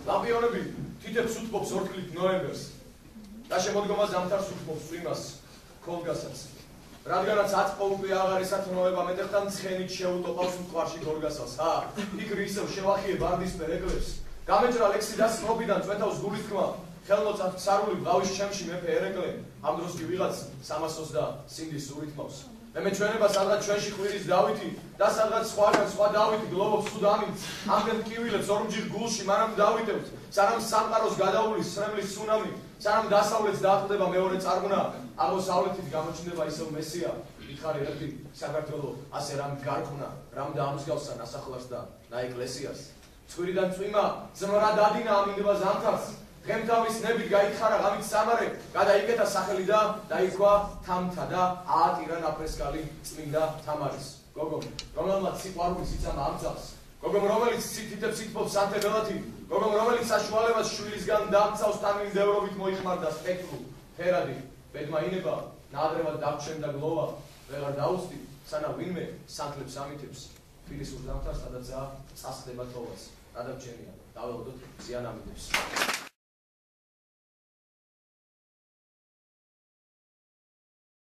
ლამპიონები თითებს უთმობს ორთქლით ნოემბერს და შემოდგომას ზამთარს უთმობს წვიმას ქოლგასაც რადგანაც აწყვოული აღარ ისათნოება მეტეხთან ცხენით შეუტოპავს მტკვარში გორგასალს იქ ისევ შევახიე ბარდისფერ ეკლებს გამეჭრა ლექსი და სნობიდან წვეთავს გულის თქმა ხელმოწამთ სარული ბავშვის ჩემში მეფე ერეკლე ამ დროს კი ვიღაც 320 და სინდის ურითმავს მე ჩვენება სადღაც ჩვენში ხვირის დავითი და სადღაც სხვაგან სხვა დავითი გლოვობს სუდამით ამდენ ტკივილებს ორმჯერ გულში მანამ დავითევთ სანამ სამყაროს გადაულის სრემლის ცუნამი სანამ დასავლეთს დაახლდება მეორე წარღვნა აღმოსავლეთით გამოჩნდება ისევ მესია ითხარი ერთი საქართველო ასე რამ გარკვნა რამ დაამსგავსა ნასახლარს და ნაეკლესიას ცხვირიდან წვიმა ზმრა დადინა ამინდება ზამთარს ღემთავის ნებით გაითხარა ღამით სამარე გადაიკეთა სახელი და დაიქვა თამთა და აატირა ნაფრესკალი წმინდა თამარის გოგომ რომელმაც სიყვარულის იწამა ამძალს გოგომ რომელიც სითითებს ითმობს სანთებელათი გოგომ რომელიც საშუალებას შვილისგან დამცავს თანმიმდევრობით მოიხმარდა სპექტრულ ფერადი ბედმა ინება ნაადრევად დაგჩენ და გლოვა ვეღარ დაუსტი სანამ ვინმე სანთლებს ამითებს თბილისურ ზამთარს სადაც წასხდება თოვას გადამჩენია დაველოდოთ ზიანამიდებს